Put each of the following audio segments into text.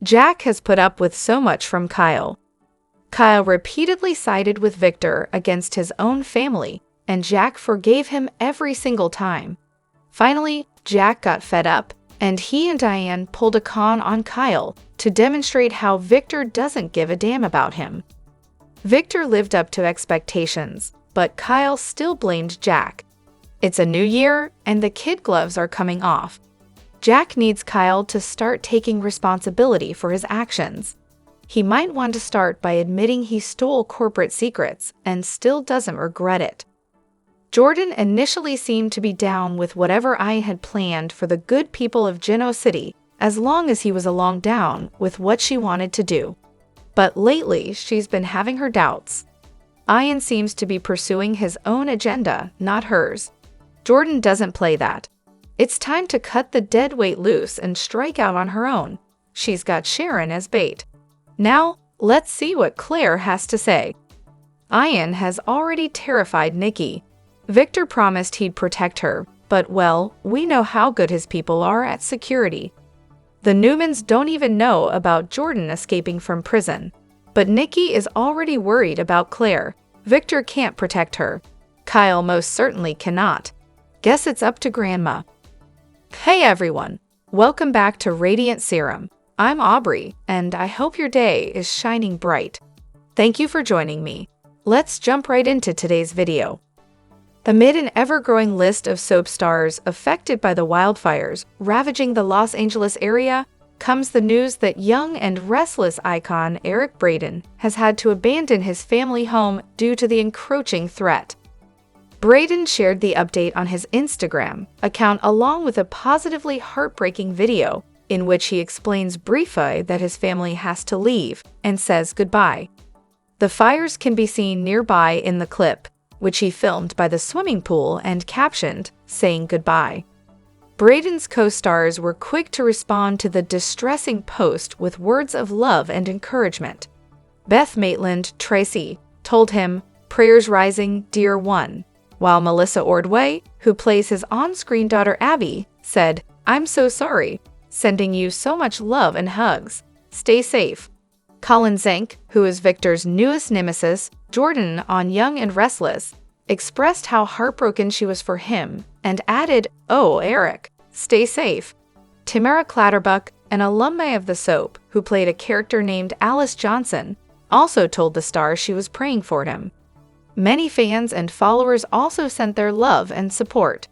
Jack has put up with so much from Kyle. Kyle repeatedly sided with Victor against his own family, and Jack forgave him every single time. Finally, Jack got fed up, and he and Diane pulled a con on Kyle to demonstrate how Victor doesn't give a damn about him. Victor lived up to expectations, but Kyle still blamed Jack. It's a new year, and the kid gloves are coming off. Jack needs Kyle to start taking responsibility for his actions. He might want to start by admitting he stole corporate secrets and still doesn't regret it. Jordan initially seemed to be down with whatever Ian had planned for the good people of Genoa City, as long as he was along down with what she wanted to do. But lately, she's been having her doubts. Ian seems to be pursuing his own agenda, not hers. Jordan doesn't play that. It's time to cut the dead weight loose and strike out on her own. She's got Sharon as bait. Now, let's see what Claire has to say. Ian has already terrified Nikki. Victor promised he'd protect her, but well, we know how good his people are at security. The Newmans don't even know about Jordan escaping from prison. But Nikki is already worried about Claire. Victor can't protect her. Kyle most certainly cannot. Guess it's up to Grandma. Hey everyone, welcome back to Radiant Serum. I'm Aubrey, and I hope your day is shining bright. Thank you for joining me. Let's jump right into today's video. Amid an ever-growing list of soap stars affected by the wildfires ravaging the Los Angeles area, comes the news that young and restless icon Eric Braden has had to abandon his family home due to the encroaching threat. Braden shared the update on his Instagram account along with a positively heartbreaking video in which he explains briefly that his family has to leave and says goodbye. The fires can be seen nearby in the clip, which he filmed by the swimming pool and captioned, saying goodbye. Braden's co-stars were quick to respond to the distressing post with words of love and encouragement. Beth Maitland Tracy told him, "Prayers rising, dear one," while Melissa Ordway, who plays his on-screen daughter Abby, said, "I'm so sorry, sending you so much love and hugs. Stay safe." Colin Zank, who is Victor's newest nemesis, Jordan on Young and Restless, expressed how heartbroken she was for him and added, "Oh, Eric, stay safe." Tamara Clatterbuck, an alumni of the soap who played a character named Alice Johnson, also told the star she was praying for him. Many fans and followers also sent their love and support.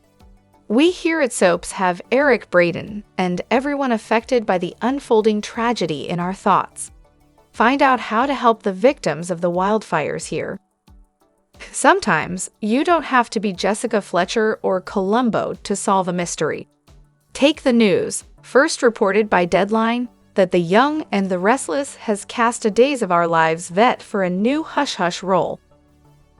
We here at Soaps have Eric Braden and everyone affected by the unfolding tragedy in our thoughts. Find out how to help the victims of the wildfires here. Sometimes, you don't have to be Jessica Fletcher or Columbo to solve a mystery. Take the news, first reported by Deadline, that The Young and the Restless has cast a Days of Our Lives vet for a new hush-hush role.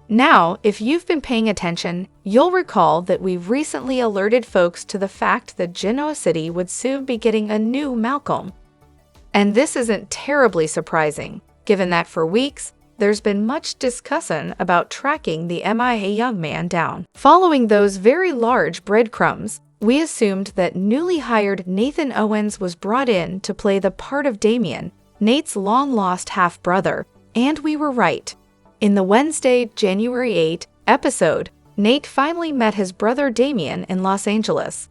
Now, if you've been paying attention, you'll recall that we've recently alerted folks to the fact that Genoa City would soon be getting a new Malcolm. And this isn't terribly surprising, given that for weeks, there's been much discussion about tracking the MIA young man down. Following those very large breadcrumbs, we assumed that newly hired Nathan Owens was brought in to play the part of Damian, Nate's long-lost half-brother, and we were right. In the Wednesday, January 8 episode, Nate finally met his brother Damian in Los Angeles.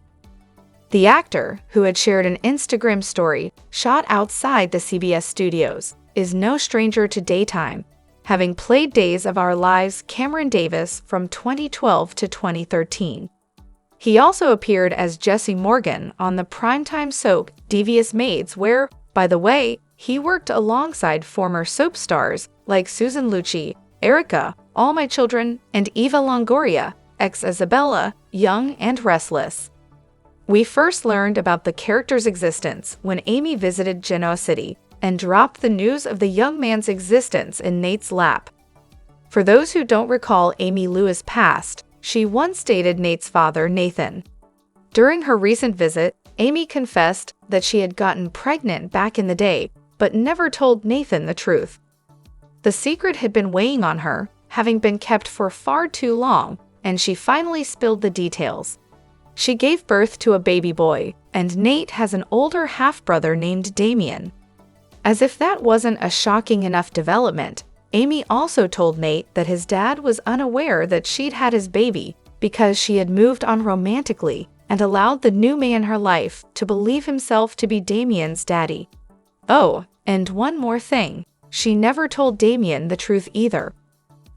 The actor, who had shared an Instagram story shot outside the CBS studios, is no stranger to daytime, having played Days of Our Lives Cameron Davis from 2012 to 2013. He also appeared as Jesse Morgan on the primetime soap Devious Maids where, by the way, he worked alongside former soap stars like Susan Lucci, Erica, All My Children, and Eva Longoria, ex-Isabella, Young and Restless. We first learned about the character's existence when Amy visited Genoa City and dropped the news of the young man's existence in Nate's lap. For those who don't recall Amy Lewis' past, she once dated Nate's father, Nathan. During her recent visit, Amy confessed that she had gotten pregnant back in the day, but never told Nathan the truth. The secret had been weighing on her, having been kept for far too long, and she finally spilled the details. She gave birth to a baby boy, and Nate has an older half-brother named Damian. As if that wasn't a shocking enough development, Amy also told Nate that his dad was unaware that she'd had his baby because she had moved on romantically and allowed the new man in her life to believe himself to be Damian's daddy. Oh, and one more thing, she never told Damian the truth either.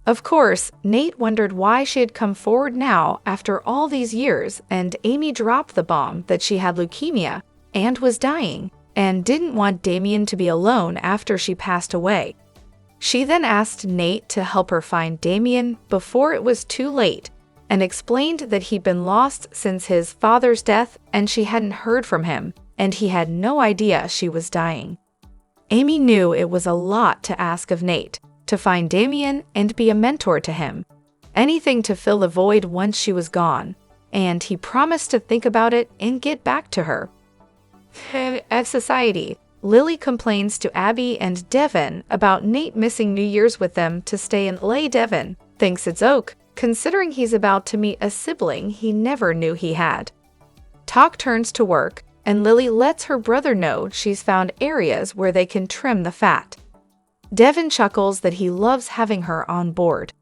Of course, Nate wondered why she had come forward now after all these years, and Amy dropped the bomb that she had leukemia and was dying, and didn't want Damian to be alone after she passed away. She then asked Nate to help her find Damian before it was too late, and explained that he'd been lost since his father's death and she hadn't heard from him, and he had no idea she was dying. Amy knew it was a lot to ask of Nate, to find Damian and be a mentor to him, anything to fill the void once she was gone, and he promised to think about it and get back to her. At society, Lily complains to Abby and Devin about Nate missing New Year's with them to stay in LA. Devin thinks it's oak, considering he's about to meet a sibling he never knew he had. Talk turns to work, and Lily lets her brother know she's found areas where they can trim the fat. Devin chuckles that he loves having her on board.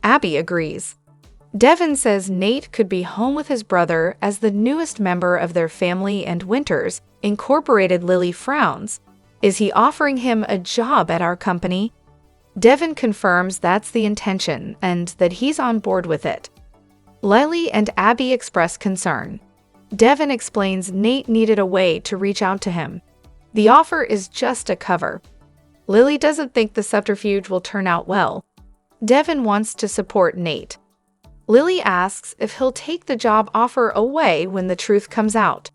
Abby agrees. Devin says Nate could be home with his brother as the newest member of their family, and Winters Incorporated. Lily frowns. Is he offering him a job at our company? Devin confirms that's the intention and that he's on board with it. Lily and Abby express concern. Devin explains Nate needed a way to reach out to him. The offer is just a cover. Lily doesn't think the subterfuge will turn out well. Devin wants to support Nate. Lily asks if he'll take the job offer away when the truth comes out.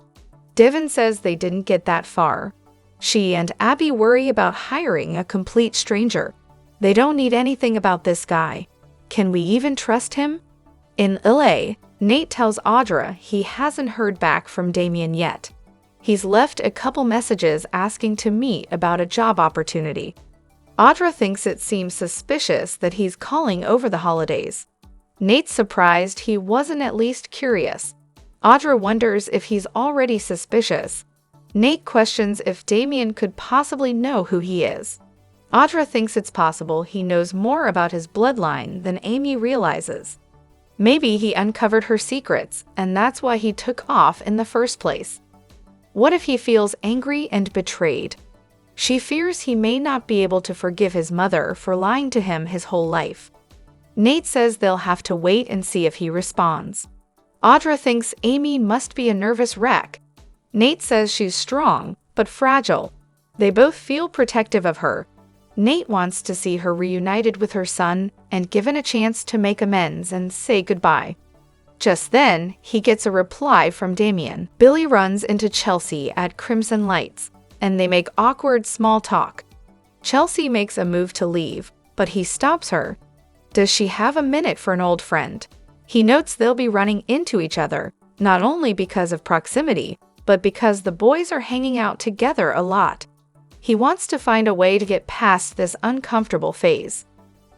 Devin says they didn't get that far. She and Abby worry about hiring a complete stranger. They don't need anything about this guy. Can we even trust him? In LA, Nate tells Audra he hasn't heard back from Damian yet. He's left a couple messages asking to meet about a job opportunity. Audra thinks it seems suspicious that he's calling over the holidays. Nate's surprised he wasn't at least curious. Audra wonders if he's already suspicious. Nate questions if Damian could possibly know who he is. Audra thinks it's possible he knows more about his bloodline than Amy realizes. Maybe he uncovered her secrets, and that's why he took off in the first place. What if he feels angry and betrayed? She fears he may not be able to forgive his mother for lying to him his whole life. Nate says they'll have to wait and see if he responds. Audra thinks Amy must be a nervous wreck. Nate says she's strong, but fragile. They both feel protective of her. Nate wants to see her reunited with her son and given a chance to make amends and say goodbye. Just then, he gets a reply from Damian. Billy runs into Chelsea at Crimson Lights, and they make awkward small talk. Chelsea makes a move to leave, but he stops her. Does she have a minute for an old friend? He notes they'll be running into each other, not only because of proximity, but because the boys are hanging out together a lot. He wants to find a way to get past this uncomfortable phase.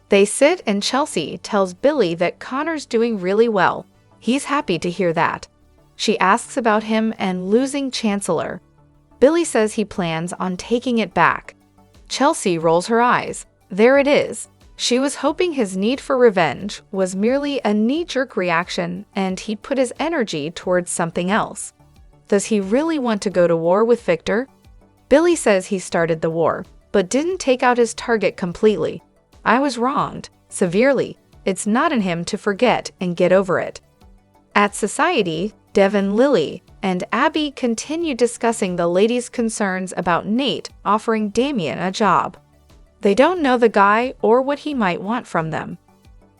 They sit and Chelsea tells Billy that Connor's doing really well. He's happy to hear that. She asks about him and losing Chancellor. Billy says he plans on taking it back. Chelsea rolls her eyes. There it is. She was hoping his need for revenge was merely a knee-jerk reaction and he'd put his energy towards something else. Does he really want to go to war with Victor? Billy says he started the war, but didn't take out his target completely. I was wronged, severely. It's not in him to forget and get over it. At Society, Devin, Lily, and Abby continue discussing the ladies' concerns about Nate offering Damian a job. They don't know the guy or what he might want from them.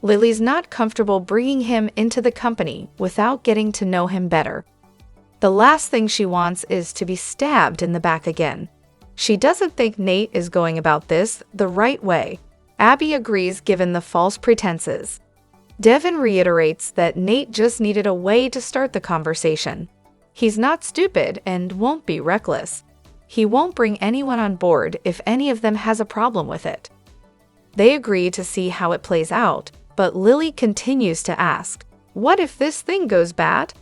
Lily's not comfortable bringing him into the company without getting to know him better. The last thing she wants is to be stabbed in the back again. She doesn't think Nate is going about this the right way. Abby agrees given the false pretenses. Devin reiterates that Nate just needed a way to start the conversation. He's not stupid and won't be reckless. He won't bring anyone on board if any of them has a problem with it. They agree to see how it plays out, but Lily continues to ask, what if this thing goes bad?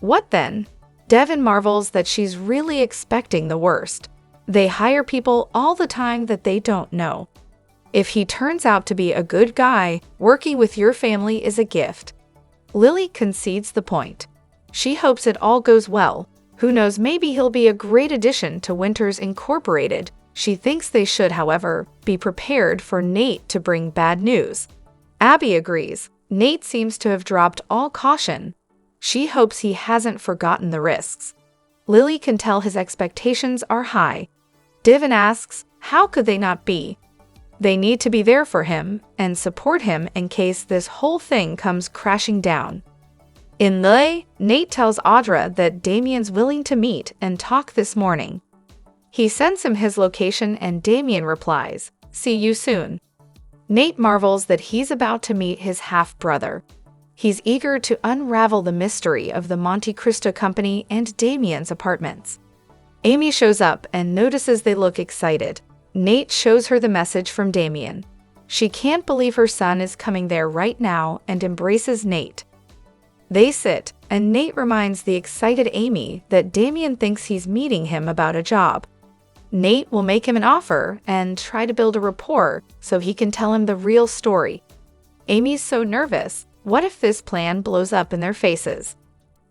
What then? Devin marvels that she's really expecting the worst. They hire people all the time that they don't know. If he turns out to be a good guy, working with your family is a gift. Lily concedes the point. She hopes it all goes well. Who knows, maybe he'll be a great addition to Winters Incorporated. She thinks they should, however, be prepared for Nate to bring bad news. Abby agrees. Nate seems to have dropped all caution. She hopes he hasn't forgotten the risks. Lily can tell his expectations are high. Devin asks, how could they not be? They need to be there for him and support him in case this whole thing comes crashing down. In LA, Nate tells Audra that Damian's willing to meet and talk this morning. He sends him his location and Damian replies, "See you soon." Nate marvels that he's about to meet his half-brother. He's eager to unravel the mystery of the Monte Cristo Company and Damian's apartments. Amy shows up and notices they look excited. Nate shows her the message from Damian. She can't believe her son is coming there right now and embraces Nate. They sit, and Nate reminds the excited Amy that Damian thinks he's meeting him about a job. Nate will make him an offer and try to build a rapport so he can tell him the real story. Amy's so nervous. What if this plan blows up in their faces?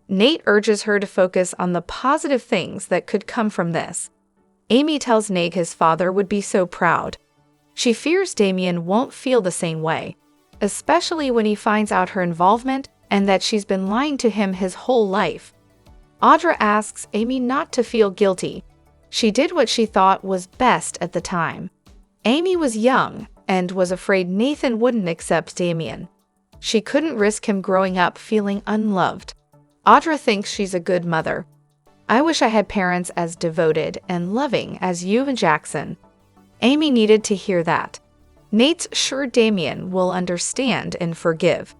Nate urges her to focus on the positive things that could come from this. Amy tells Nate his father would be so proud. She fears Damian won't feel the same way, especially when he finds out her involvement and that she's been lying to him his whole life. Audra asks Amy not to feel guilty. She did what she thought was best at the time. Amy was young and was afraid Nathan wouldn't accept Damian. She couldn't risk him growing up feeling unloved. Audra thinks she's a good mother. "I wish I had parents as devoted and loving as you and Jackson." Amy needed to hear that. Nate's sure Damian will understand and forgive.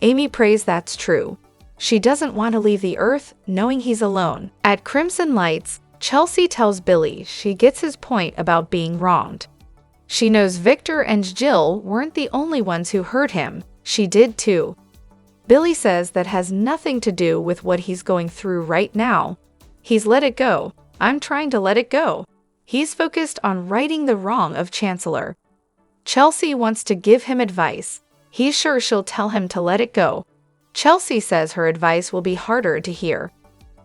Amy prays that's true. She doesn't want to leave the earth knowing he's alone. At Crimson Lights, Chelsea tells Billy she gets his point about being wronged. She knows Victor and Jill weren't the only ones who hurt him. She did too. Billy says that has nothing to do with what he's going through right now. He's let it go. I'm trying to let it go. He's focused on righting the wrong of Chancellor. Chelsea wants to give him advice. He's sure she'll tell him to let it go. Chelsea says her advice will be harder to hear.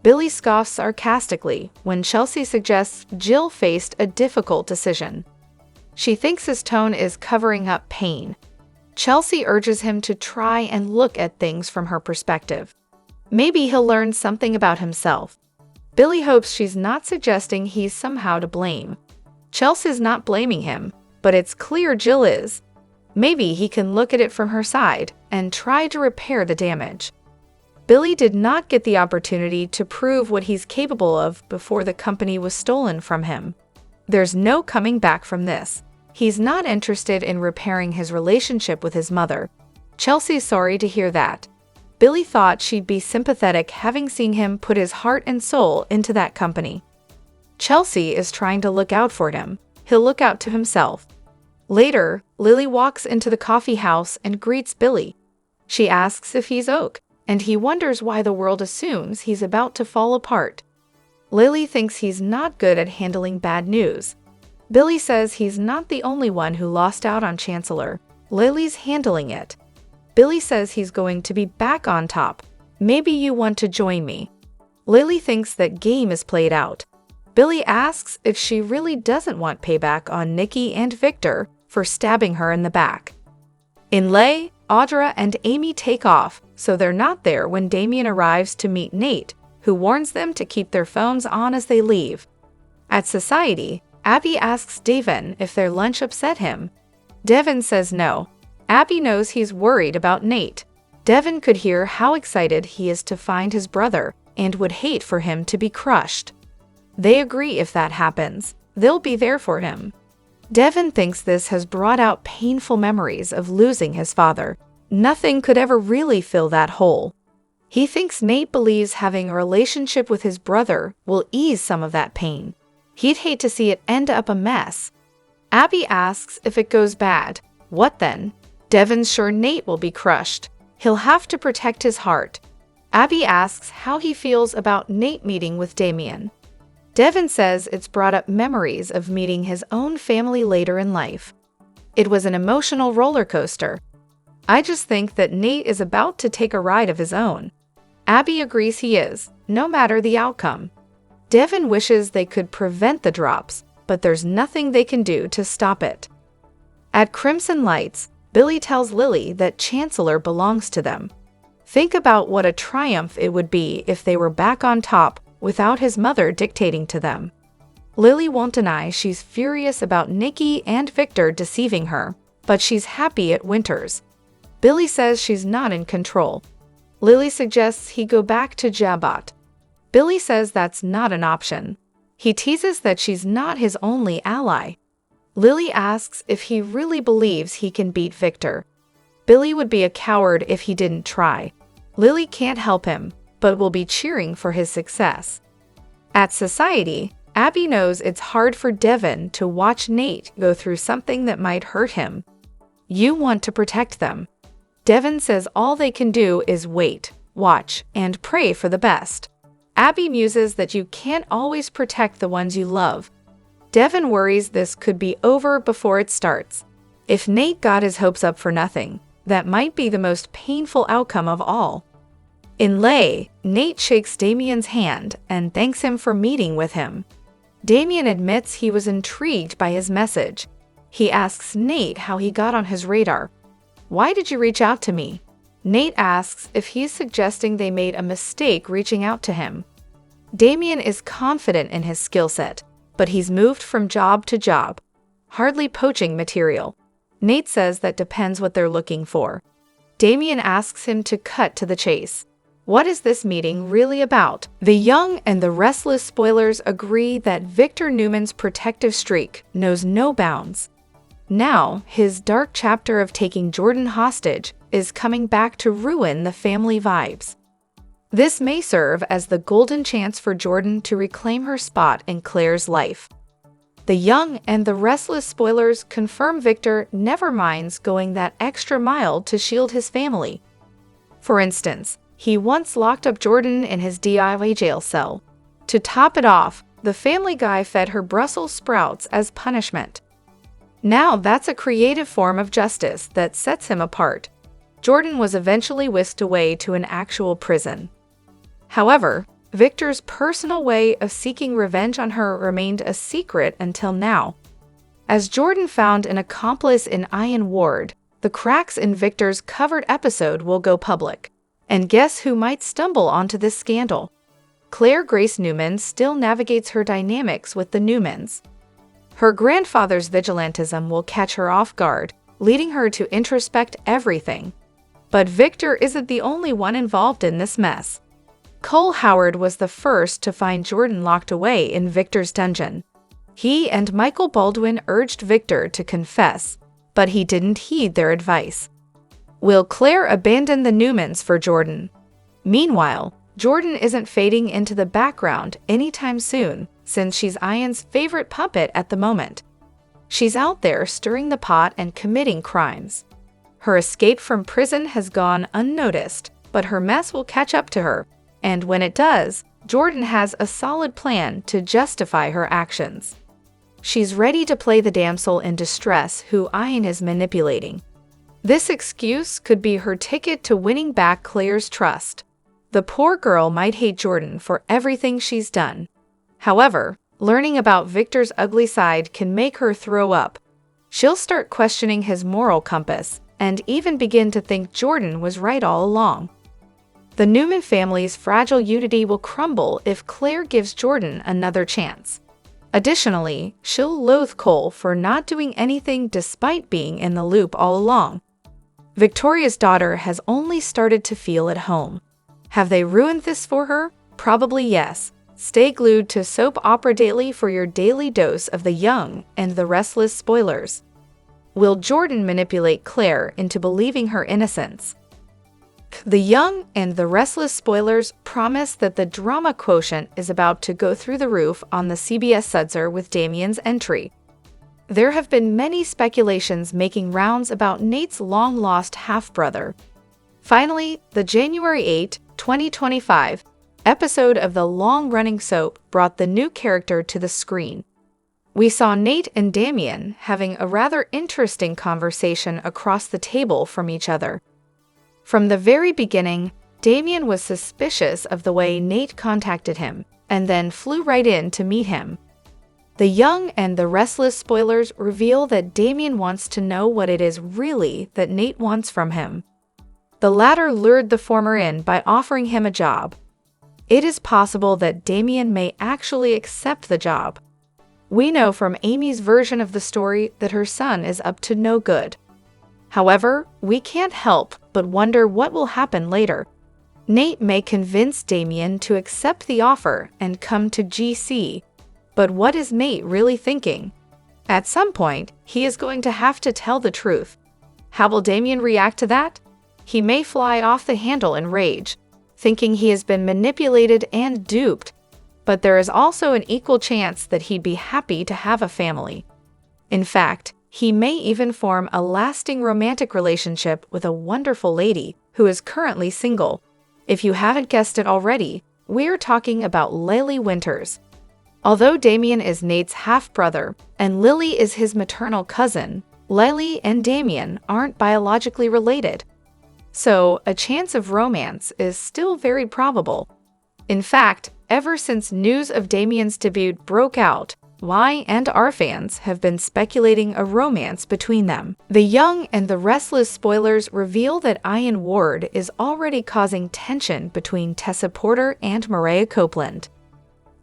Billy scoffs sarcastically when Chelsea suggests Jill faced a difficult decision. She thinks his tone is covering up pain. Chelsea urges him to try and look at things from her perspective. Maybe he'll learn something about himself. Billy hopes she's not suggesting he's somehow to blame. Chelsea's not blaming him, but it's clear Jill is. Maybe he can look at it from her side and try to repair the damage. Billy did not get the opportunity to prove what he's capable of before the company was stolen from him. There's no coming back from this. He's not interested in repairing his relationship with his mother. Chelsea's sorry to hear that. Billy thought she'd be sympathetic having seen him put his heart and soul into that company. Chelsea is trying to look out for him. He'll look out to himself. Later, Lily walks into the coffee house and greets Billy. She asks if he's okay, and he wonders why the world assumes he's about to fall apart. Lily thinks he's not good at handling bad news. Billy says he's not the only one who lost out on Chancellor. Lily's handling it. Billy says he's going to be back on top. Maybe you want to join me. Lily thinks that game is played out. Billy asks if she really doesn't want payback on Nikki and Victor for stabbing her in the back. In Lay, Audra and Amy take off, so they're not there when Damian arrives to meet Nate, who warns them to keep their phones on as they leave. At Society, Abby asks Devin if their lunch upset him. Devin says no. Abby knows he's worried about Nate. Devin could hear how excited he is to find his brother and would hate for him to be crushed. They agree if that happens, they'll be there for him. Devin thinks this has brought out painful memories of losing his father. Nothing could ever really fill that hole. He thinks Nate believes having a relationship with his brother will ease some of that pain. He'd hate to see it end up a mess. Abby asks if it goes bad. What then? Devin's sure Nate will be crushed. He'll have to protect his heart. Abby asks how he feels about Nate meeting with Damian. Devin says it's brought up memories of meeting his own family later in life. It was an emotional roller coaster. I just think that Nate is about to take a ride of his own. Abby agrees he is, no matter the outcome. Devin wishes they could prevent the drops, but there's nothing they can do to stop it. At Crimson Lights, Billy tells Lily that Chancellor belongs to them. Think about what a triumph it would be if they were back on top without his mother dictating to them. Lily won't deny she's furious about Nikki and Victor deceiving her, but she's happy at Winters. Billy says she's not in control. Lily suggests he go back to Jabot. Billy says that's not an option. He teases that she's not his only ally. Lily asks if he really believes he can beat Victor. Billy would be a coward if he didn't try. Lily can't help him, but will be cheering for his success. At Society, Abby knows it's hard for Devin to watch Nate go through something that might hurt him. You want to protect them. Devin says all they can do is wait, watch, and pray for the best. Abby muses that you can't always protect the ones you love. Devin worries this could be over before it starts. If Nate got his hopes up for nothing, that might be the most painful outcome of all. In Lay, Nate shakes Damian's hand and thanks him for meeting with him. Damian admits he was intrigued by his message. He asks Nate how he got on his radar. "Why did you reach out to me?" Nate asks if he's suggesting they made a mistake reaching out to him. Damian is confident in his skill set, but he's moved from job to job. Hardly poaching material. Nate says that depends what they're looking for. Damian asks him to cut to the chase. What is this meeting really about? The Young and the Restless spoilers agree that Victor Newman's protective streak knows no bounds. Now, his dark chapter of taking Jordan hostage is coming back to ruin the family vibes. This may serve as the golden chance for Jordan to reclaim her spot in Claire's life. The Young and the Restless spoilers confirm Victor never minds going that extra mile to shield his family. For instance, he once locked up Jordan in his DIY jail cell. To top it off, the Family Guy fed her Brussels sprouts as punishment. Now that's a creative form of justice that sets him apart. Jordan was eventually whisked away to an actual prison. However, Victor's personal way of seeking revenge on her remained a secret until now. As Jordan found an accomplice in Ian Ward, the cracks in Victor's covered episode will go public. And guess who might stumble onto this scandal? Claire Grace Newman still navigates her dynamics with the Newmans. Her grandfather's vigilantism will catch her off guard, leading her to introspect everything. But Victor isn't the only one involved in this mess. Cole Howard was the first to find Jordan locked away in Victor's dungeon. He and Michael Baldwin urged Victor to confess, but he didn't heed their advice. Will Claire abandon the Newmans for Jordan? Meanwhile, Jordan isn't fading into the background anytime soon, since she's Ian's favorite puppet at the moment. She's out there stirring the pot and committing crimes. Her escape from prison has gone unnoticed, but her mess will catch up to her, and when it does, Jordan has a solid plan to justify her actions. She's ready to play the damsel in distress who Ian is manipulating. This excuse could be her ticket to winning back Claire's trust. The poor girl might hate Jordan for everything she's done. However, learning about Victor's ugly side can make her throw up. She'll start questioning his moral compass and even begin to think Jordan was right all along. The Newman family's fragile unity will crumble if Claire gives Jordan another chance. Additionally, she'll loathe Cole for not doing anything despite being in the loop all along. Victoria's daughter has only started to feel at home. Have they ruined this for her? Probably yes. Stay glued to Soap Opera Daily for your daily dose of the Young and the Restless spoilers. Will Jordan manipulate Claire into believing her innocence? The Young and the Restless spoilers promise that the drama quotient is about to go through the roof on the CBS Sudzer with Damian's entry. There have been many speculations making rounds about Nate's long-lost half-brother. Finally, the January 8, 2025, episode of the long-running soap brought the new character to the screen. We saw Nate and Damian having a rather interesting conversation across the table from each other. From the very beginning, Damian was suspicious of the way Nate contacted him, and then flew right in to meet him. The Young and the Restless spoilers reveal that Damian wants to know what it is really that Nate wants from him. The latter lured the former in by offering him a job. It is possible that Damian may actually accept the job. We know from Amy's version of the story that her son is up to no good. However, we can't help but wonder what will happen later. Nate may convince Damian to accept the offer and come to GC. But what is Nate really thinking? At some point, he is going to have to tell the truth. How will Damian react to that? He may fly off the handle in rage, thinking he has been manipulated and duped. But there is also an equal chance that he'd be happy to have a family. In fact, he may even form a lasting romantic relationship with a wonderful lady who is currently single. If you haven't guessed it already, we're talking about Lily Winters. Although Damian is Nate's half-brother and Lily is his maternal cousin, Lily and Damian aren't biologically related. So, a chance of romance is still very probable. In fact, ever since news of Damian's debut broke out, Y and R fans have been speculating a romance between them. The Young and the Restless spoilers reveal that Ian Ward is already causing tension between Tessa Porter and Mariah Copeland.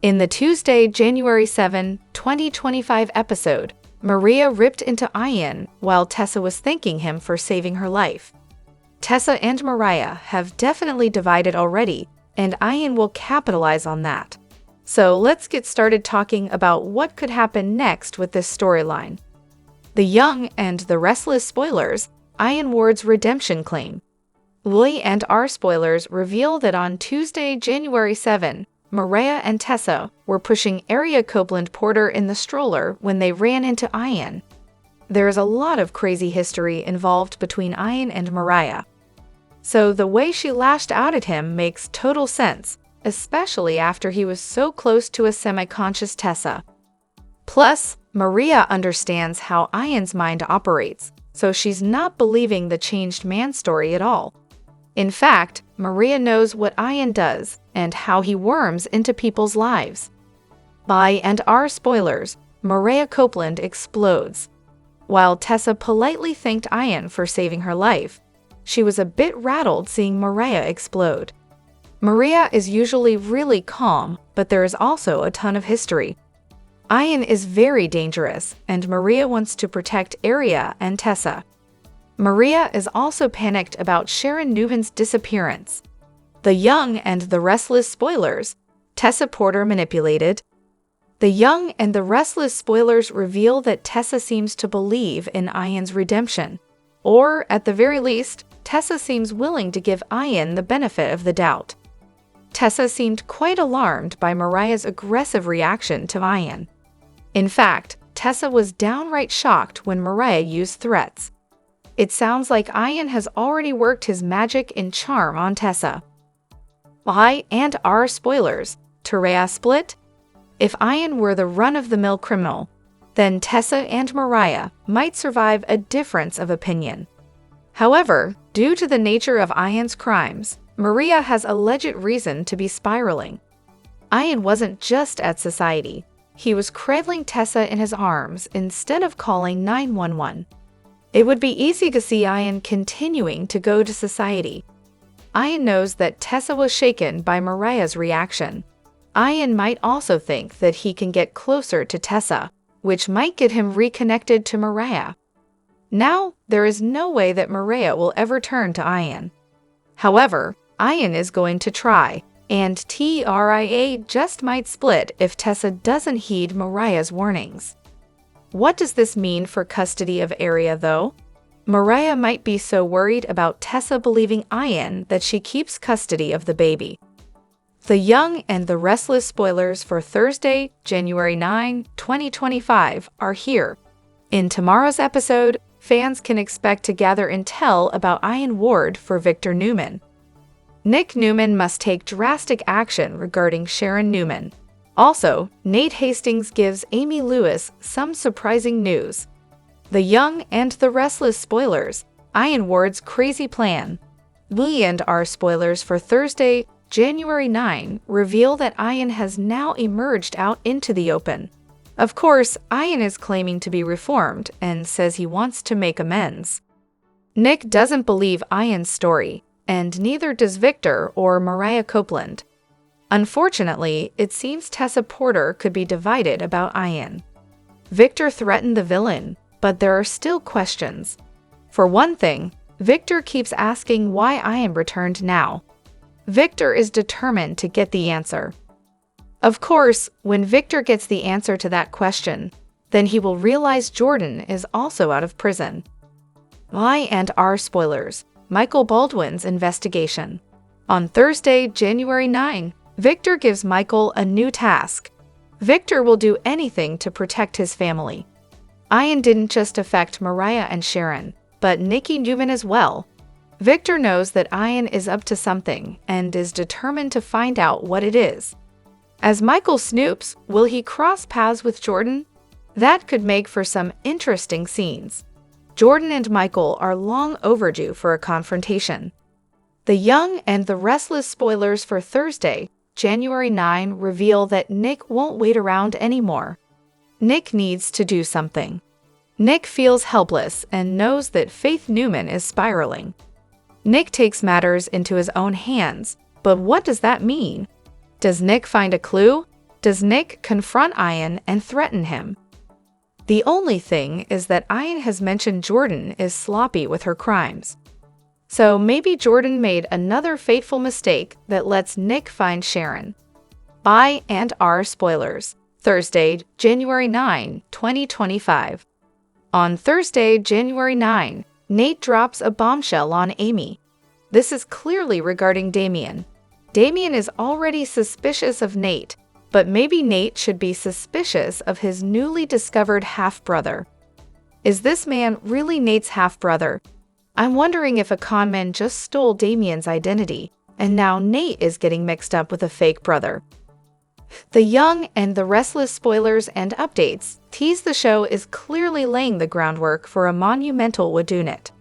In the Tuesday, January 7, 2025 episode, Maria ripped into Ian while Tessa was thanking him for saving her life. Tessa and Mariah have definitely divided already, and Ian will capitalize on that. So let's get started talking about what could happen next with this storyline. The Young and the Restless spoilers, Ian Ward's redemption claim. Lily and R spoilers reveal that on Tuesday, January 7, Mariah and Tessa were pushing Area Copeland Porter in the stroller when they ran into Ian. There is a lot of crazy history involved between Ian and Mariah. So the way she lashed out at him makes total sense, especially after he was so close to a semi-conscious Tessa. Plus, Maria understands how Ian's mind operates, so she's not believing the changed man story at all. In fact, Maria knows what Ian does and how he worms into people's lives. By and R spoilers, Mariah Copeland explodes. While Tessa politely thanked Ian for saving her life, she was a bit rattled seeing Mariah explode. Maria is usually really calm, but there is also a ton of history. Ian is very dangerous, and Maria wants to protect Area and Tessa. Maria is also panicked about Sharon Newman's disappearance. The Young and the Restless spoilers, Tessa Porter manipulated. The Young and the Restless spoilers reveal that Tessa seems to believe in Ian's redemption. Or, at the very least, Tessa seems willing to give Ian the benefit of the doubt. Tessa seemed quite alarmed by Mariah's aggressive reaction to Ian. In fact, Tessa was downright shocked when Mariah used threats. It sounds like Ian has already worked his magic and charm on Tessa. Y and R spoilers, Terea split? If Ian were the run-of-the-mill criminal, then Tessa and Mariah might survive a difference of opinion. However, due to the nature of Ian's crimes, Maria has a legit reason to be spiraling. Ian wasn't just at society. He was cradling Tessa in his arms instead of calling 911. It would be easy to see Ian continuing to go to society. Ian knows that Tessa was shaken by Mariah's reaction. Ian might also think that he can get closer to Tessa, which might get him reconnected to Mariah. Now, there is no way that Mariah will ever turn to Ian. However, Ian is going to try, and TRIA just might split if Tessa doesn't heed Mariah's warnings. What does this mean for custody of Area, though? Mariah might be so worried about Tessa believing Ian that she keeps custody of the baby. The Young and the Restless spoilers for Thursday, January 9, 2025 are here. In tomorrow's episode, fans can expect to gather intel about Ian Ward for Victor Newman. Nick Newman must take drastic action regarding Sharon Newman. Also, Nate Hastings gives Amy Lewis some surprising news. The Young and the Restless spoilers, Ian Ward's crazy plan. B&R spoilers for Thursday, January 9 reveal that Ian has now emerged out into the open. Of course, Ian is claiming to be reformed and says he wants to make amends. Nick doesn't believe Ian's story, and neither does Victor or Mariah Copeland. Unfortunately, it seems Tessa Porter could be divided about Ian. Victor threatened the villain, but there are still questions. For one thing, Victor keeps asking why Ian returned now. Victor is determined to get the answer. Of course, when Victor gets the answer to that question, then he will realize Jordan is also out of prison. I&R spoilers, Michael Baldwin's investigation. On Thursday, January 9, Victor gives Michael a new task. Victor will do anything to protect his family. Ian didn't just affect Mariah and Sharon, but Nikki Newman as well. Victor knows that Ian is up to something and is determined to find out what it is. As Michael snoops, will he cross paths with Jordan? That could make for some interesting scenes. Jordan and Michael are long overdue for a confrontation. The Young and the Restless spoilers for Thursday, January 9 reveal that Nick won't wait around anymore. Nick needs to do something. Nick feels helpless and knows that Faith Newman is spiraling. Nick takes matters into his own hands, but what does that mean? Does Nick find a clue? Does Nick confront Ian and threaten him? The only thing is that Ian has mentioned Jordan is sloppy with her crimes. So maybe Jordan made another fateful mistake that lets Nick find Sharon. I&R spoilers, Thursday, January 9, 2025. On Thursday, January 9, Nate drops a bombshell on Amy. This is clearly regarding Damian. Damian is already suspicious of Nate, but maybe Nate should be suspicious of his newly discovered half-brother. Is this man really Nate's half-brother? I'm wondering if a conman just stole Damian's identity, and now Nate is getting mixed up with a fake brother. The Young and the Restless spoilers and updates tease the show is clearly laying the groundwork for a monumental whodunit.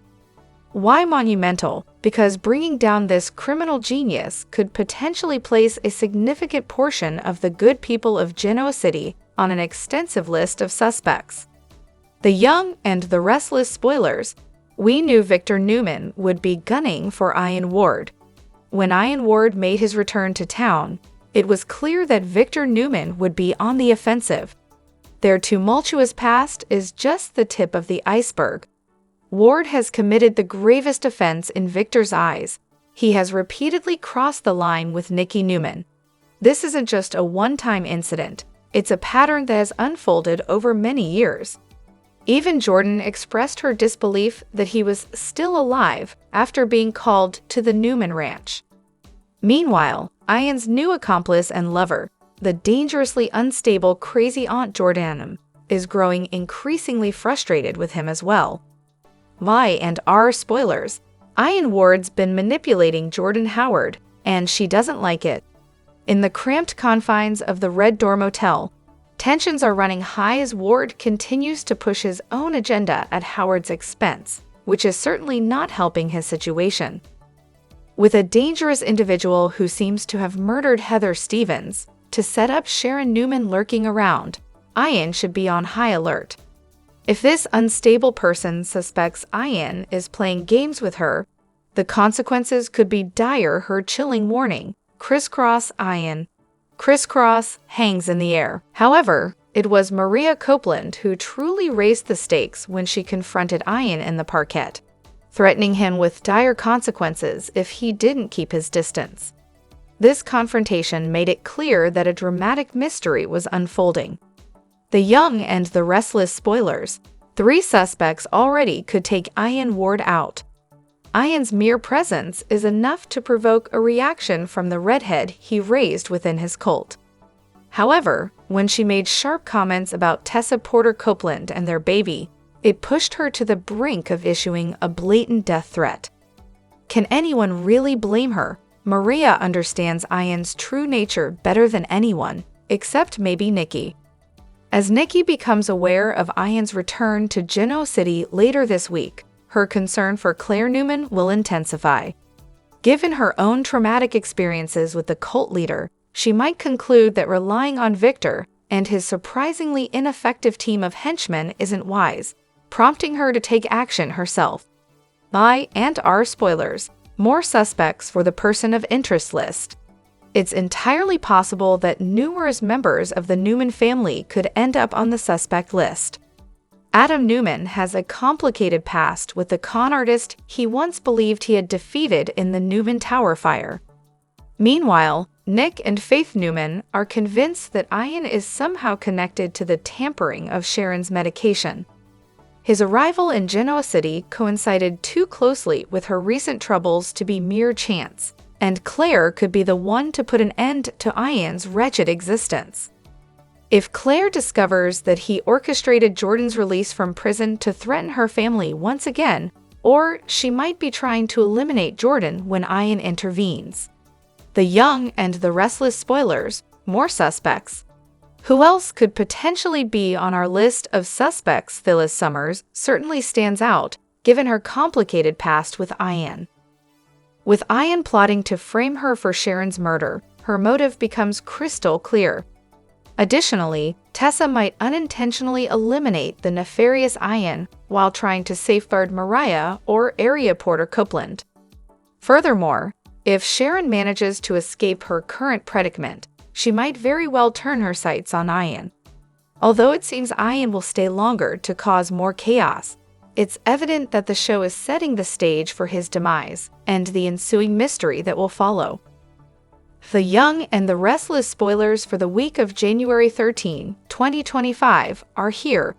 Why monumental? Because bringing down this criminal genius could potentially place a significant portion of the good people of Genoa City on an extensive list of suspects. The Young and the Restless spoilers, we knew Victor Newman would be gunning for Ian Ward. When Ian Ward made his return to town, it was clear that Victor Newman would be on the offensive. Their tumultuous past is just the tip of the iceberg. Ward has committed the gravest offense in Victor's eyes. He has repeatedly crossed the line with Nikki Newman. This isn't just a one-time incident. It's a pattern that has unfolded over many years. Even Jordan expressed her disbelief that he was still alive after being called to the Newman ranch. Meanwhile, Ian's new accomplice and lover, the dangerously unstable crazy Aunt Jordanum, is growing increasingly frustrated with him as well. Y&R spoilers, Ian Ward's been manipulating Jordan Howard, and she doesn't like it. In the cramped confines of the Red Door Motel, tensions are running high as Ward continues to push his own agenda at Howard's expense, which is certainly not helping his situation. With a dangerous individual who seems to have murdered Heather Stevens to set up Sharon Newman lurking around, Ian should be on high alert. If this unstable person suspects Ian is playing games with her, the consequences could be dire. Her chilling warning, crisscross Ian. Crisscross hangs in the air. However, it was Mariah Copeland who truly raised the stakes when she confronted Ian in the parquet, threatening him with dire consequences if he didn't keep his distance. This confrontation made it clear that a dramatic mystery was unfolding. The Young and the Restless spoilers, 3 suspects already could take Ian Ward out. Ian's mere presence is enough to provoke a reaction from the redhead he raised within his cult. However, when she made sharp comments about Tessa Porter Copeland and their baby, it pushed her to the brink of issuing a blatant death threat. Can anyone really blame her? Maria understands Ian's true nature better than anyone, except maybe Nikki. As Nikki becomes aware of Ian's return to Genoa City later this week, her concern for Claire Newman will intensify. Given her own traumatic experiences with the cult leader, she might conclude that relying on Victor and his surprisingly ineffective team of henchmen isn't wise, prompting her to take action herself. By and are spoilers, more suspects for the person of interest list. It's entirely possible that numerous members of the Newman family could end up on the suspect list. Adam Newman has a complicated past with the con artist he once believed he had defeated in the Newman Tower fire. Meanwhile, Nick and Faith Newman are convinced that Ian is somehow connected to the tampering of Sharon's medication. His arrival in Genoa City coincided too closely with her recent troubles to be mere chance, and Claire could be the one to put an end to Ian's wretched existence. If Claire discovers that he orchestrated Jordan's release from prison to threaten her family once again, or she might be trying to eliminate Jordan when Ian intervenes. The Young and the Restless spoilers, more suspects. Who else could potentially be on our list of suspects? Phyllis Summers certainly stands out, given her complicated past with Ian. With Ian plotting to frame her for Sharon's murder, her motive becomes crystal clear. Additionally, Tessa might unintentionally eliminate the nefarious Ian while trying to safeguard Mariah or area porter Copeland. Furthermore, if Sharon manages to escape her current predicament, she might very well turn her sights on Ian. Although it seems Ian will stay longer to cause more chaos, it's evident that the show is setting the stage for his demise and the ensuing mystery that will follow. The Young and the Restless spoilers for the week of January 13, 2025 are here.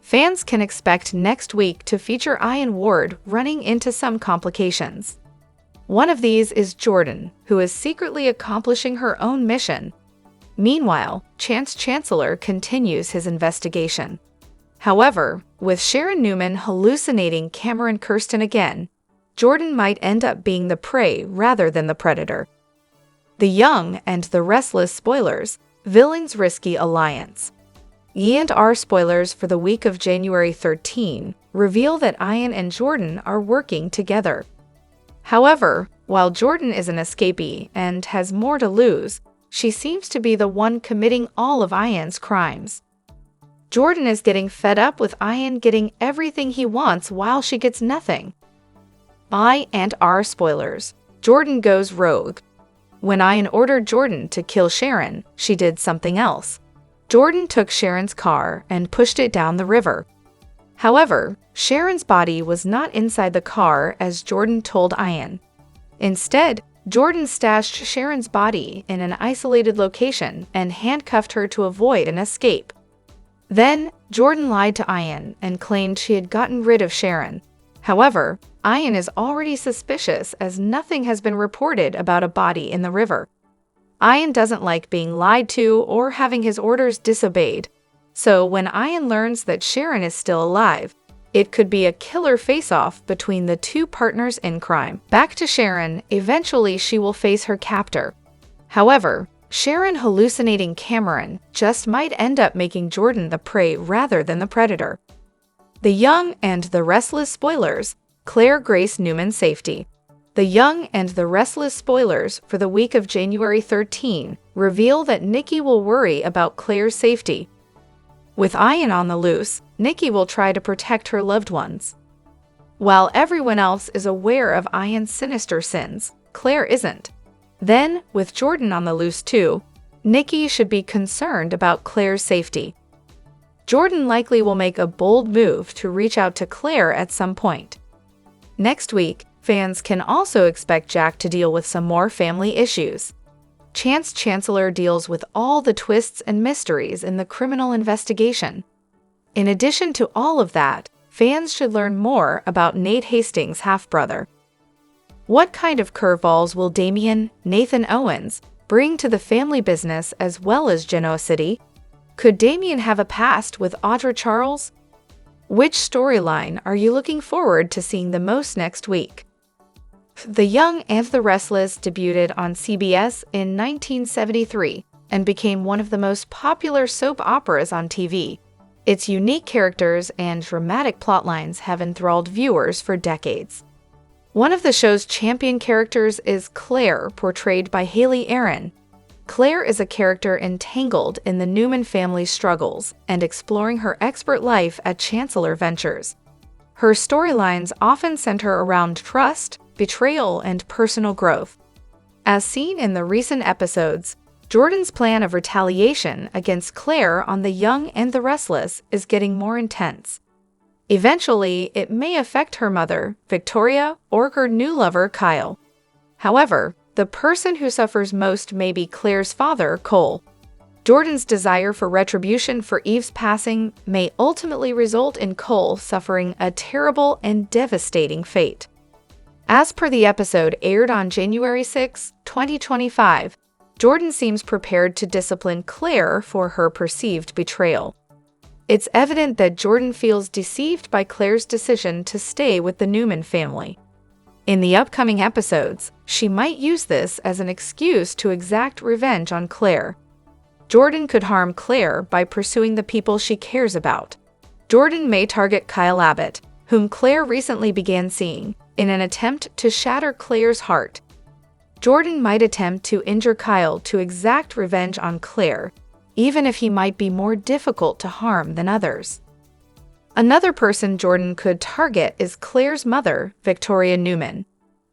Fans can expect next week to feature Ian Ward running into some complications. One of these is Jordan, who is secretly accomplishing her own mission. Meanwhile, Chance Chancellor continues his investigation. However, with Sharon Newman hallucinating Cameron Kirsten again, Jordan might end up being the prey rather than the predator. The Young and the Restless spoilers, villains' risky alliance. E&R spoilers for the week of January 13 reveal that Ian and Jordan are working together. However, while Jordan is an escapee and has more to lose, she seems to be the one committing all of Ian's crimes. Jordan is getting fed up with Ian getting everything he wants while she gets nothing. I and R spoilers. Jordan goes rogue. When Ian ordered Jordan to kill Sharon, she did something else. Jordan took Sharon's car and pushed it down the river. However, Sharon's body was not inside the car as Jordan told Ian. Instead, Jordan stashed Sharon's body in an isolated location and handcuffed her to avoid an escape. Then, Jordan lied to Ian and claimed she had gotten rid of Sharon. However, Ian is already suspicious as nothing has been reported about a body in the river. Ian doesn't like being lied to or having his orders disobeyed. So when Ian learns that Sharon is still alive, it could be a killer face-off between the two partners in crime. Back to Sharon, eventually she will face her captor. However, Sharon hallucinating Cameron just might end up making Jordan the prey rather than the predator. The Young and the Restless spoilers, Claire Grace Newman's safety. The Young and the Restless spoilers for the week of January 13 reveal that Nikki will worry about Claire's safety. With Ian on the loose, Nikki will try to protect her loved ones. While everyone else is aware of Ian's sinister sins, Claire isn't. Then, with Jordan on the loose too, Nikki should be concerned about Claire's safety. Jordan likely will make a bold move to reach out to Claire at some point. Next week, fans can also expect Jack to deal with some more family issues. Chance Chancellor deals with all the twists and mysteries in the criminal investigation. In addition to all of that, fans should learn more about Nate Hastings' half-brother. What kind of curveballs will Damian, Nathan Owens, bring to the family business as well as Genoa City? Could Damian have a past with Audra Charles? Which storyline are you looking forward to seeing the most next week? The Young and the Restless debuted on CBS in 1973 and became one of the most popular soap operas on TV. Its unique characters and dramatic plotlines have enthralled viewers for decades. One of the show's champion characters is Claire, portrayed by Haley Aaron. Claire is a character entangled in the Newman family's struggles and exploring her expert life at Chancellor Ventures. Her storylines often center around trust, betrayal, and personal growth. As seen in the recent episodes, Jordan's plan of retaliation against Claire on The Young and the Restless is getting more intense. Eventually, it may affect her mother, Victoria, or her new lover, Kyle. However, the person who suffers most may be Claire's father, Cole. Jordan's desire for retribution for Eve's passing may ultimately result in Cole suffering a terrible and devastating fate. As per the episode aired on January 6, 2025, Jordan seems prepared to discipline Claire for her perceived betrayal. It's evident that Jordan feels deceived by Claire's decision to stay with the Newman family. In the upcoming episodes, she might use this as an excuse to exact revenge on Claire. Jordan could harm Claire by pursuing the people she cares about. Jordan may target Kyle Abbott, whom Claire recently began seeing, in an attempt to shatter Claire's heart. Jordan might attempt to injure Kyle to exact revenge on Claire, even if he might be more difficult to harm than others. Another person Jordan could target is Claire's mother, Victoria Newman.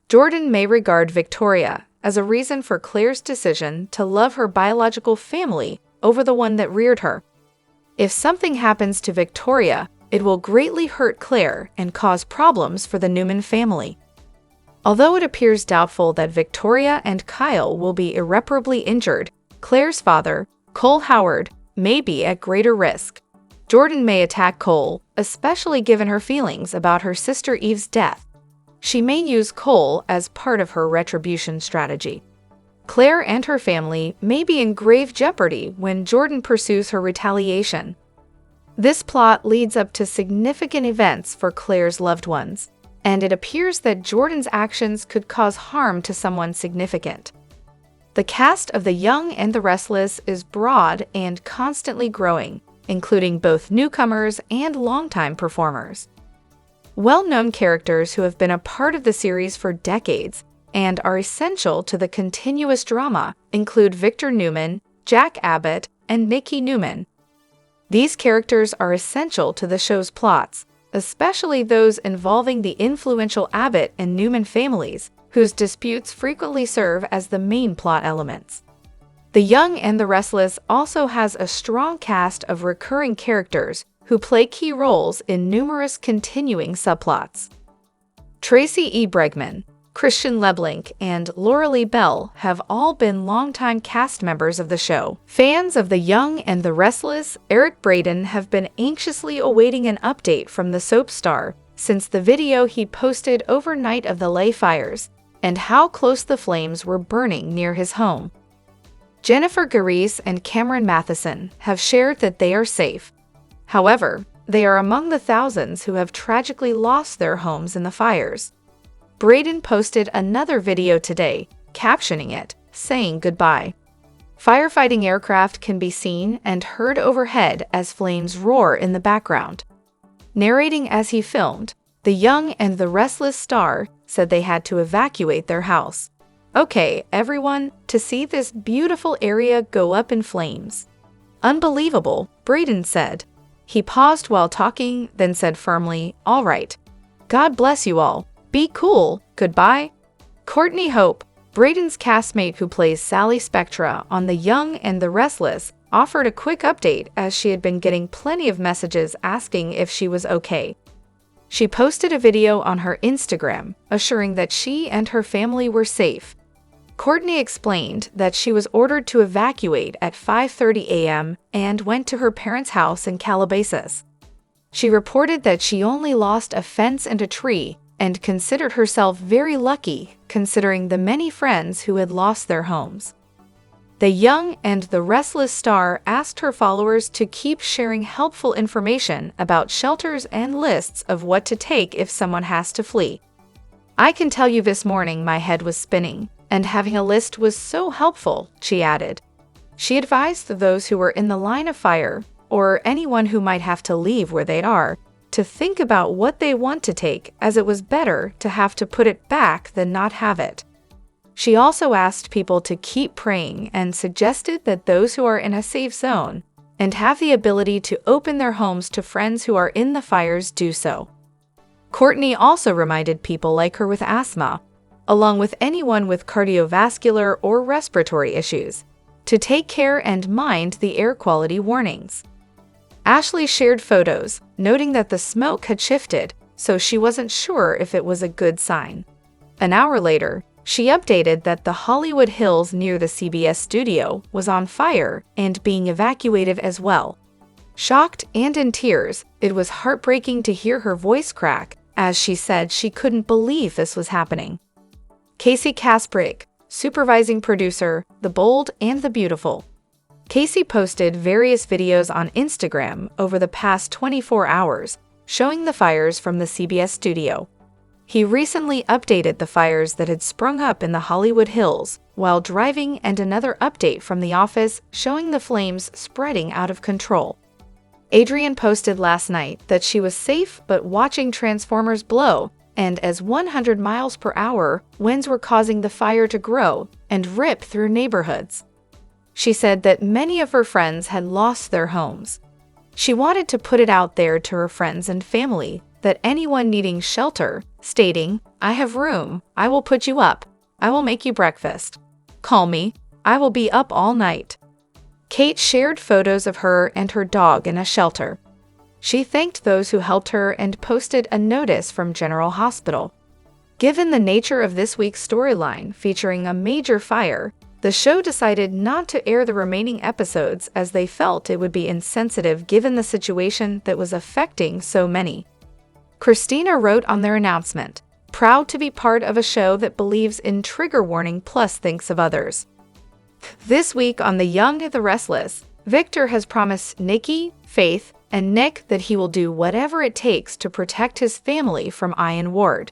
Jordan may regard Victoria as a reason for Claire's decision to love her biological family over the one that reared her. If something happens to Victoria, it will greatly hurt Claire and cause problems for the Newman family. Although it appears doubtful that Victoria and Kyle will be irreparably injured, Claire's father, Cole Howard, may be at greater risk. Jordan may attack Cole, especially given her feelings about her sister Eve's death. She may use Cole as part of her retribution strategy. Claire and her family may be in grave jeopardy when Jordan pursues her retaliation. This plot leads up to significant events for Claire's loved ones, and it appears that Jordan's actions could cause harm to someone significant. The cast of The Young and the Restless is broad and constantly growing, including both newcomers and longtime performers. Well-known characters who have been a part of the series for decades and are essential to the continuous drama include Victor Newman, Jack Abbott, and Mickey Newman. These characters are essential to the show's plots, especially those involving the influential Abbott and Newman families, whose disputes frequently serve as the main plot elements. The Young and the Restless also has a strong cast of recurring characters who play key roles in numerous continuing subplots. Tracy E. Bregman, Christian Leblink, and Lauralee Bell have all been longtime cast members of the show. Fans of The Young and the Restless, Eric Braden, have been anxiously awaiting an update from the soap star since the video he posted overnight of the Lay fires and how close the flames were burning near his home. Jennifer Gareis and Cameron Matheson have shared that they are safe. However, they are among the thousands who have tragically lost their homes in the fires. Braden posted another video today, captioning it, saying goodbye. Firefighting aircraft can be seen and heard overhead as flames roar in the background. Narrating as he filmed, The Young and the Restless star said they had to evacuate their house. "Okay, everyone, to see this beautiful area go up in flames." "Unbelievable," Braden said. He paused while talking, then said firmly, "All right. God bless you all. Be cool. Goodbye." Courtney Hope, Braden's castmate who plays Sally Spectra on The Young and the Restless, offered a quick update as she had been getting plenty of messages asking if she was okay. She posted a video on her Instagram, assuring that she and her family were safe. Courtney explained that she was ordered to evacuate at 5:30 a.m. and went to her parents' house in Calabasas. She reported that she only lost a fence and a tree and considered herself very lucky considering the many friends who had lost their homes. The Young and the Restless star asked her followers to keep sharing helpful information about shelters and lists of what to take if someone has to flee. "I can tell you this morning my head was spinning, and having a list was so helpful," she added. She advised those who were in the line of fire, or anyone who might have to leave where they are, to think about what they want to take, as it was better to have to put it back than not have it. She also asked people to keep praying and suggested that those who are in a safe zone and have the ability to open their homes to friends who are in the fires do so. Courtney also reminded people like her with asthma, along with anyone with cardiovascular or respiratory issues, to take care and mind the air quality warnings. Ashley shared photos, noting that the smoke had shifted, so she wasn't sure if it was a good sign. An hour later, she updated that the Hollywood Hills near the CBS studio was on fire and being evacuated as well. Shocked and in tears, it was heartbreaking to hear her voice crack, as she said she couldn't believe this was happening. Casey Kasprick, supervising producer, The Bold and the Beautiful. Casey posted various videos on Instagram over the past 24 hours, showing the fires from the CBS studio. He recently updated the fires that had sprung up in the Hollywood Hills while driving, and another update from The Office showing the flames spreading out of control. Adrienne posted last night that she was safe but watching transformers blow, and as 100 miles per hour winds were causing the fire to grow and rip through neighborhoods. She said that many of her friends had lost their homes. She wanted to put it out there to her friends and family that anyone needing shelter, stating, "I have room, I will put you up, I will make you breakfast. Call me, I will be up all night." Kate shared photos of her and her dog in a shelter. She thanked those who helped her and posted a notice from General Hospital. Given the nature of this week's storyline featuring a major fire, the show decided not to air the remaining episodes as they felt it would be insensitive given the situation that was affecting so many. Christina wrote on their announcement, "Proud to be part of a show that believes in trigger warning plus thinks of others." This week on The Young and the Restless, Victor has promised Nikki, Faith, and Nick that he will do whatever it takes to protect his family from Ian Ward.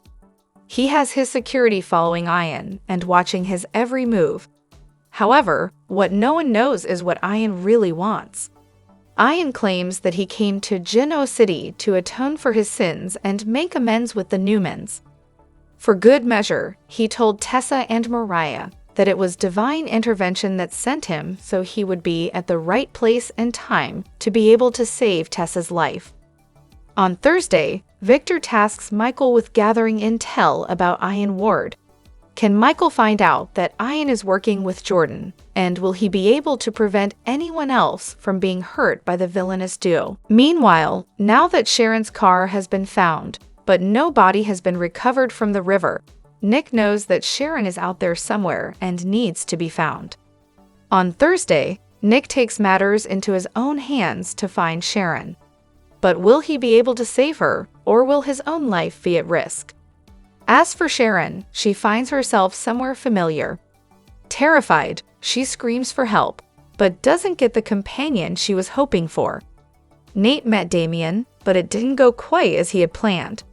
He has his security following Ian and watching his every move. However, what no one knows is what Ian really wants. Ian claims that he came to Genoa City to atone for his sins and make amends with the Newmans. For good measure, he told Tessa and Mariah that it was divine intervention that sent him so he would be at the right place and time to be able to save Tessa's life. On Thursday, Victor tasks Michael with gathering intel about Ian Ward. Can Michael find out that Ian is working with Jordan, and will he be able to prevent anyone else from being hurt by the villainous duo? Meanwhile, now that Sharon's car has been found, but no body has been recovered from the river, Nick knows that Sharon is out there somewhere and needs to be found. On Thursday, Nick takes matters into his own hands to find Sharon. But will he be able to save her, or will his own life be at risk? As for Sharon, she finds herself somewhere familiar. Terrified, she screams for help, but doesn't get the companion she was hoping for. Nate met Damian, but it didn't go quite as he had planned.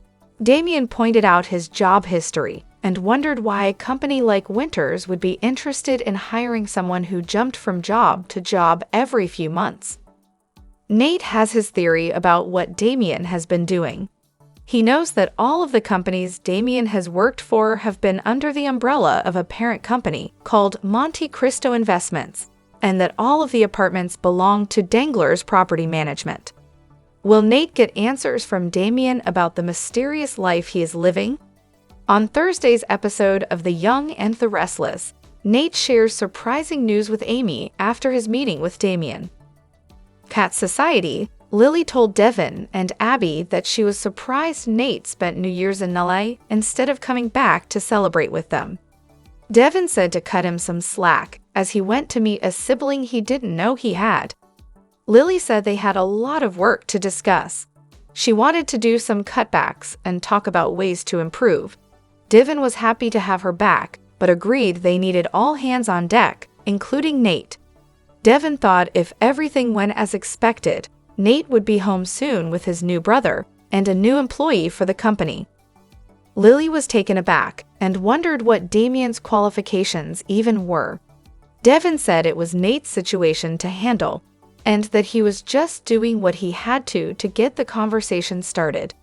Damian pointed out his job history and wondered why a company like Winters would be interested in hiring someone who jumped from job to job every few months. Nate has his theory about what Damian has been doing. He knows that all of the companies Damian has worked for have been under the umbrella of a parent company called Monte Cristo Investments, and that all of the apartments belong to Dangler's property management. Will Nate get answers from Damian about the mysterious life he is living? On Thursday's episode of The Young and the Restless, Nate shares surprising news with Amy after his meeting with Damian. Cat Society, Lily told Devin and Abby that she was surprised Nate spent New Year's in LA instead of coming back to celebrate with them. Devin said to cut him some slack as he went to meet a sibling he didn't know he had. Lily said they had a lot of work to discuss. She wanted to do some cutbacks and talk about ways to improve. Devin was happy to have her back, but agreed they needed all hands on deck, including Nate. Devin thought if everything went as expected, Nate would be home soon with his new brother and a new employee for the company. Lily was taken aback and wondered what Damian's qualifications even were. Devin said it was Nate's situation to handle, and that he was just doing what he had to get the conversation started.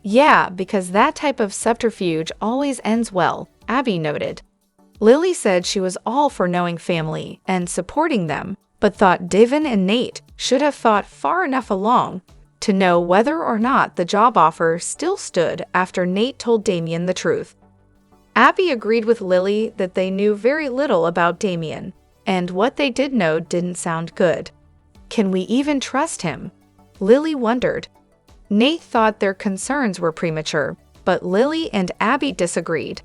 Yeah, because that type of subterfuge always ends well, Abby noted. Lily said she was all for knowing family and supporting them, but thought Devin and Nate should have thought far enough along to know whether or not the job offer still stood after Nate told Damian the truth. Abby agreed with Lily that they knew very little about Damian, and what they did know didn't sound good. Can we even trust him? Lily wondered. Nate thought their concerns were premature, but Lily and Abby disagreed.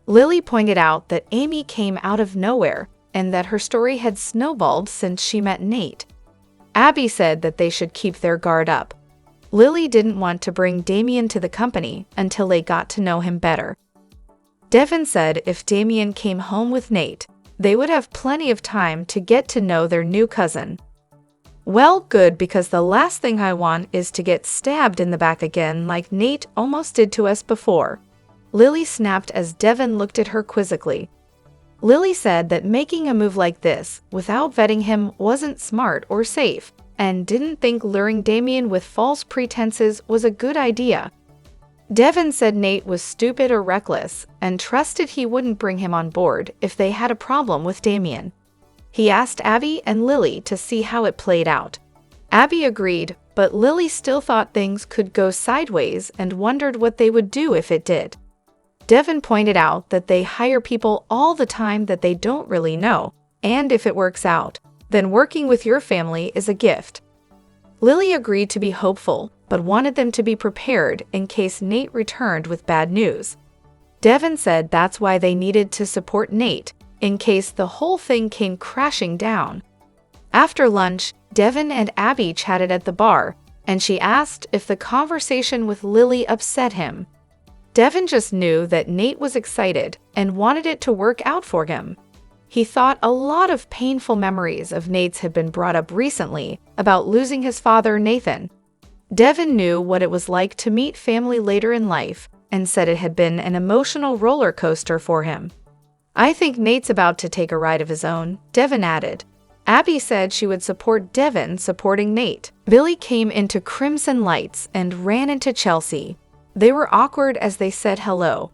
Lily pointed out that Amy came out of nowhere and that her story had snowballed since she met Nate. Abby said that they should keep their guard up. Lily didn't want to bring Damian to the company until they got to know him better. Devin said if Damian came home with Nate, they would have plenty of time to get to know their new cousin. Well, good, because the last thing I want is to get stabbed in the back again like Nate almost did to us before. Lily snapped as Devin looked at her quizzically. Lily said that making a move like this without vetting him wasn't smart or safe, and didn't think luring Damian with false pretenses was a good idea. Devin said Nate was stupid or reckless, and trusted he wouldn't bring him on board if they had a problem with Damian. He asked Abby and Lily to see how it played out. Abby agreed, but Lily still thought things could go sideways and wondered what they would do if it did. Devin pointed out that they hire people all the time that they don't really know, and if it works out, then working with your family is a gift. Lily agreed to be hopeful, but wanted them to be prepared in case Nate returned with bad news. Devin said that's why they needed to support Nate, in case the whole thing came crashing down. After lunch, Devin and Abby chatted at the bar, and she asked if the conversation with Lily upset him. Devin just knew that Nate was excited and wanted it to work out for him. He thought a lot of painful memories of Nate's had been brought up recently about losing his father, Nathan. Devin knew what it was like to meet family later in life and said it had been an emotional roller coaster for him. I think Nate's about to take a ride of his own, Devin added. Abby said she would support Devin supporting Nate. Billy came into crimson lights and ran into Chelsea. They were awkward as they said hello.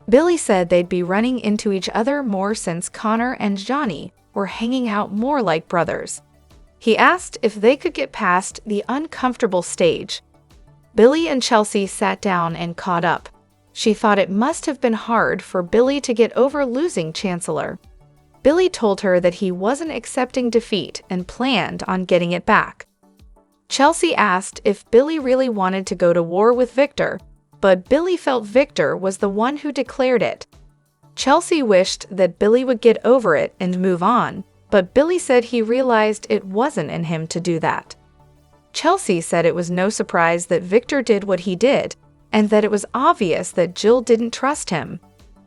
Billy said they'd be running into each other more since Connor and Johnny were hanging out more like brothers. He asked if they could get past the uncomfortable stage. Billy and Chelsea sat down and caught up. She thought it must have been hard for Billy to get over losing Chancellor. Billy told her that he wasn't accepting defeat and planned on getting it back. Chelsea asked if Billy really wanted to go to war with Victor, but Billy felt Victor was the one who declared it. Chelsea wished that Billy would get over it and move on, but Billy said he realized it wasn't in him to do that. Chelsea said it was no surprise that Victor did what he did, and that it was obvious that Jill didn't trust him.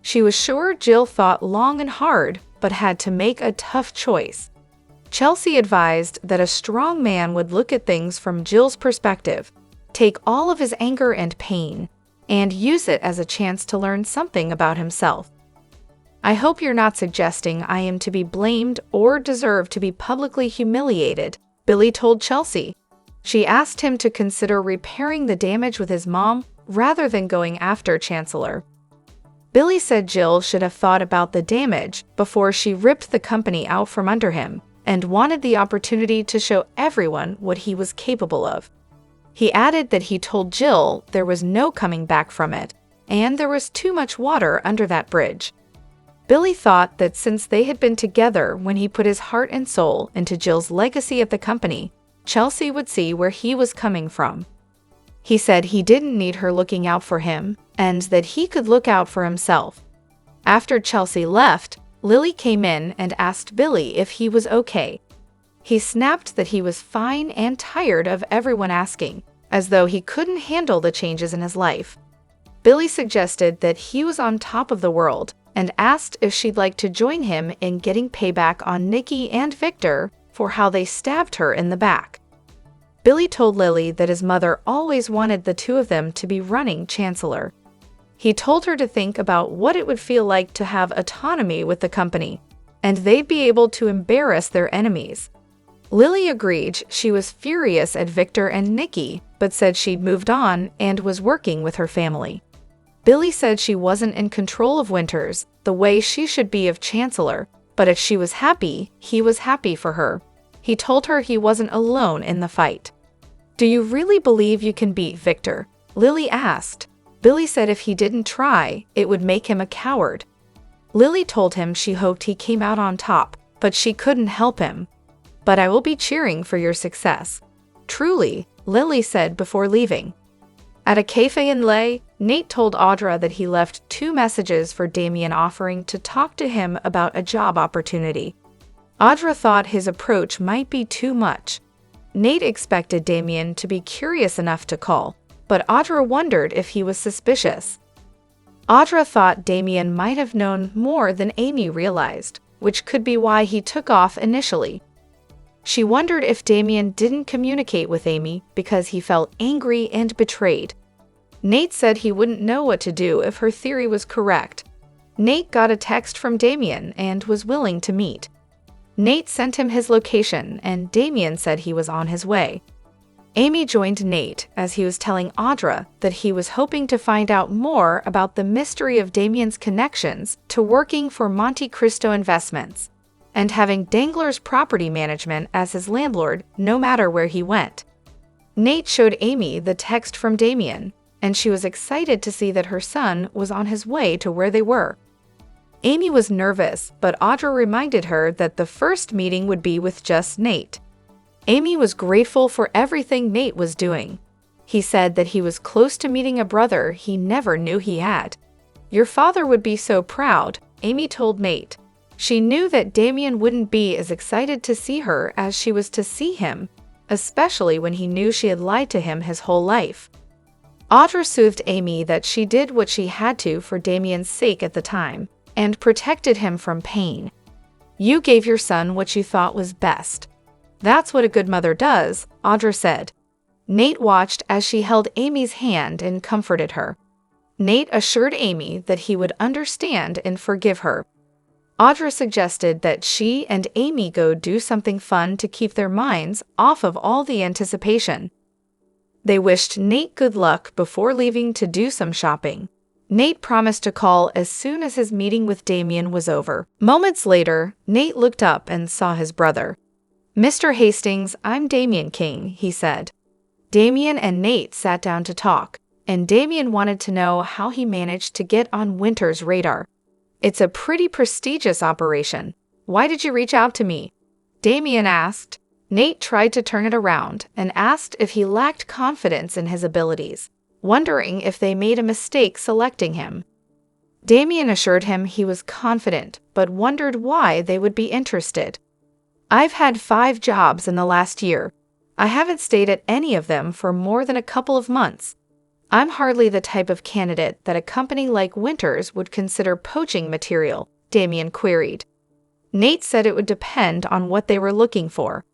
She was sure Jill thought long and hard, but had to make a tough choice. Chelsea advised that a strong man would look at things from Jill's perspective, take all of his anger and pain, and use it as a chance to learn something about himself. I hope you're not suggesting I am to be blamed or deserve to be publicly humiliated, Billy told Chelsea. She asked him to consider repairing the damage with his mom rather than going after Chancellor. Billy said Jill should have thought about the damage before she ripped the company out from under him, and wanted the opportunity to show everyone what he was capable of. He added that he told Jill there was no coming back from it, and there was too much water under that bridge. Billy thought that since they had been together when he put his heart and soul into Jill's legacy at the company, Chelsea would see where he was coming from. He said he didn't need her looking out for him, and that he could look out for himself. After Chelsea left, Lily came in and asked Billy if he was okay. He snapped that he was fine and tired of everyone asking, as though he couldn't handle the changes in his life. Billy suggested that he was on top of the world and asked if she'd like to join him in getting payback on Nikki and Victor for how they stabbed her in the back. Billy told Lily that his mother always wanted the two of them to be running Chancellor. He told her to think about what it would feel like to have autonomy with the company, and they'd be able to embarrass their enemies. Lily agreed. She was furious at Victor and Nikki, but said she'd moved on and was working with her family. Billy said she wasn't in control of Winters the way she should be of Chancellor, but if she was happy, he was happy for her. He told her he wasn't alone in the fight. "Do you really believe you can beat Victor?" Lily asked. Billy said if he didn't try, it would make him a coward. Lily told him she hoped he came out on top, but she couldn't help him. "But I will be cheering for your success." "Truly," Lily said before leaving. At a cafe in Leh, Nate told Audra that he left 2 messages for Damian offering to talk to him about a job opportunity. Audra thought his approach might be too much. Nate expected Damian to be curious enough to call, but Audra wondered if he was suspicious. Audra thought Damian might have known more than Amy realized, which could be why he took off initially. She wondered if Damian didn't communicate with Amy because he felt angry and betrayed. Nate said he wouldn't know what to do if her theory was correct. Nate got a text from Damian and was willing to meet. Nate sent him his location, and Damian said he was on his way. Amy joined Nate as he was telling Audra that he was hoping to find out more about the mystery of Damian's connections to working for Monte Cristo Investments and having Dangler's property management as his landlord no matter where he went. Nate showed Amy the text from Damian, and she was excited to see that her son was on his way to where they were. Amy was nervous, but Audra reminded her that the first meeting would be with just Nate. Amy was grateful for everything Nate was doing. He said that he was close to meeting a brother he never knew he had. "Your father would be so proud," Amy told Nate. She knew that Damian wouldn't be as excited to see her as she was to see him, especially when he knew she had lied to him his whole life. Audra soothed Amy that she did what she had to for Damian's sake at the time, and protected him from pain. "You gave your son what you thought was best. That's what a good mother does," Audra said. Nate watched as she held Amy's hand and comforted her. Nate assured Amy that he would understand and forgive her. Audra suggested that she and Amy go do something fun to keep their minds off of all the anticipation. They wished Nate good luck before leaving to do some shopping. Nate promised to call as soon as his meeting with Damian was over. Moments later, Nate looked up and saw his brother. "Mr. Hastings, I'm Damian King," he said. Damian and Nate sat down to talk, and Damian wanted to know how he managed to get on Winter's radar. "It's a pretty prestigious operation. Why did you reach out to me?" Damian asked. Nate tried to turn it around and asked if he lacked confidence in his abilities, wondering if they made a mistake selecting him. Damian assured him he was confident, but wondered why they would be interested. "I've had 5 jobs in the last year. I haven't stayed at any of them for more than a couple of months. I'm hardly the type of candidate that a company like Winters would consider poaching material," Damian queried. Nate said it would depend on what they were looking for.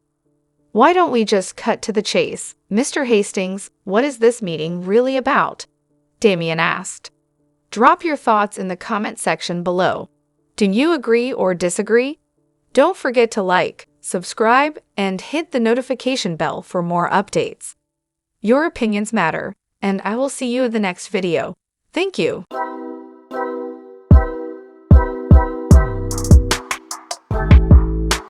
"Why don't we just cut to the chase? Mr. Hastings, what is this meeting really about?" Damian asked. Drop your thoughts in the comment section below. Do you agree or disagree? Don't forget to like, subscribe, and hit the notification bell for more updates. Your opinions matter, and I will see you in the next video. Thank you.